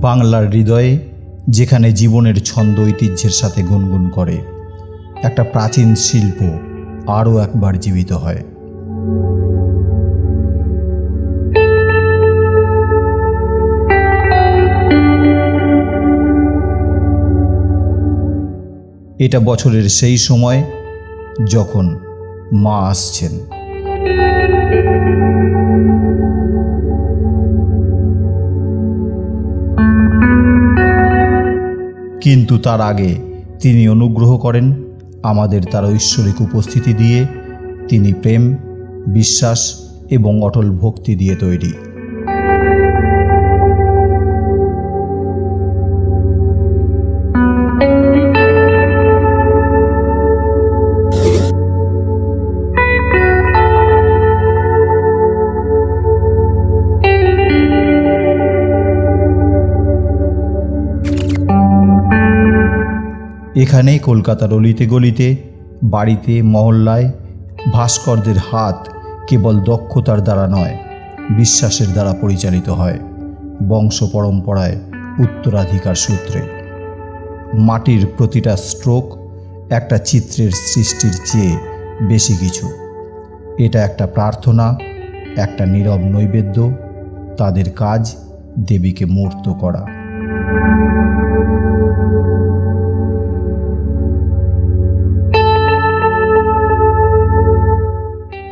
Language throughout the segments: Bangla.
বাংলার হৃদয়ে, যেখানে জীবনের ছন্দ ঐতিহ্যের সাথে গুনগুন করে, একটা প্রাচীন শিল্প আরও একবার জীবিত হয়। এটা বছরের সেই সময় যখন মা আসছেন। কিন্তু তার আগে তিনি অনুগ্রহ করেন আমাদের তার ঐশ্বরিক উপস্থিতি দিয়ে। তিনি প্রেম, বিশ্বাস এবং অটল ভক্তি দিয়ে তৈরি। এখানে কলকাতার অলিতে গলিতে, বাড়িতে, মহল্লায় ভাস্করদের হাত কেবল দক্ষতার দ্বারা নয়, বিশ্বাসের দ্বারা পরিচালিত হয়, বংশ পরম্পরায়, উত্তরাধিকার সূত্রে। মাটির প্রতিটা স্ট্রোক একটা চিত্রের সৃষ্টির চেয়ে বেশি কিছু। এটা একটা প্রার্থনা, একটা নীরব নৈবেদ্য। তাদের কাজ দেবীকে মূর্ত করা।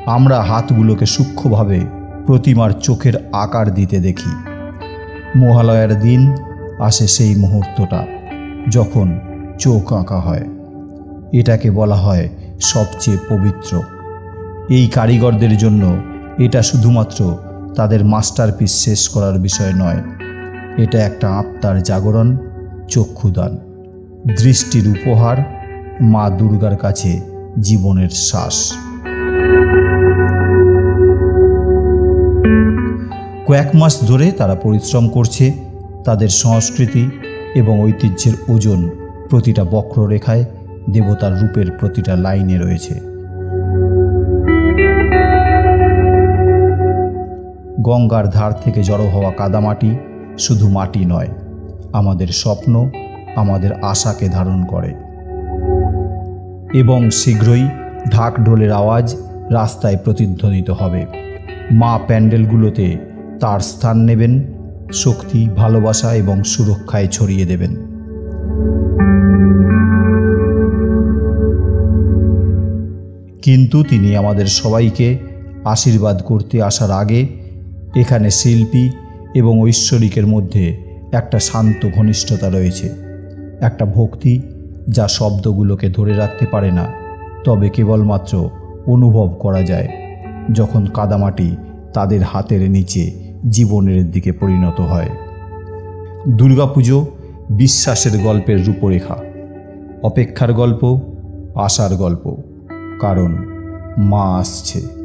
আমরা হাতগুলোকে সূক্ষ্মভাবে প্রতিমার চোখের আকার দিতে দেখি। মহালয়ার দিন আসে সেই মুহূর্তটা যখন চোখ আঁকা হয়। এটাকে বলা হয় সবচেয়ে পবিত্র। এই কারিগরদের জন্য এটা শুধুমাত্র তাদের মাস্টারপিস শেষ করার বিষয় নয়, এটা একটা আত্মার জাগরণ, চক্ষুদান, দৃষ্টির উপহার, মা দুর্গার কাছে জীবনের শ্বাস। কয়েক মাস ধরে তারা পরিশ্রম করছে। তাদের সংস্কৃতি এবং ঐতিহ্যের ওজন প্রতিটা বক্ররেখায়, দেবতার রূপের প্রতিটা লাইনে রয়েছে। গঙ্গার ধার থেকে জড়ো হওয়া কাদামাটি শুধু মাটি নয়, আমাদের স্বপ্ন, আমাদের আশাকে ধারণ করে। এবং শীঘ্রই ঢাক ঢোলের আওয়াজ রাস্তায় প্রতিধ্বনিত হবে। মা প্যান্ডেলগুলোতে তার স্থান নেবেন, শক্তি, ভালোবাসা এবং সুরক্ষায় ছড়িয়ে দেবেন। কিন্তু তিনি আমাদের সবাইকে আশীর্বাদ করতে আসার আগে এখানে শিল্পী এবং ঐশ্বরিকের মধ্যে একটা শান্ত ঘনিষ্ঠতা রয়েছে, একটা ভক্তি যা শব্দগুলোকে ধরে রাখতে পারে না, তবে কেবলমাত্র অনুভব করা যায় যখন কাদামাটি তাদের হাতের নিচে জীবনের দিকে পরিণত হয়। দুর্গাপুজো বিশ্বাসের গল্পের রূপরেখা, অপেক্ষার গল্প, আশার গল্প, কারণ মা আসছে।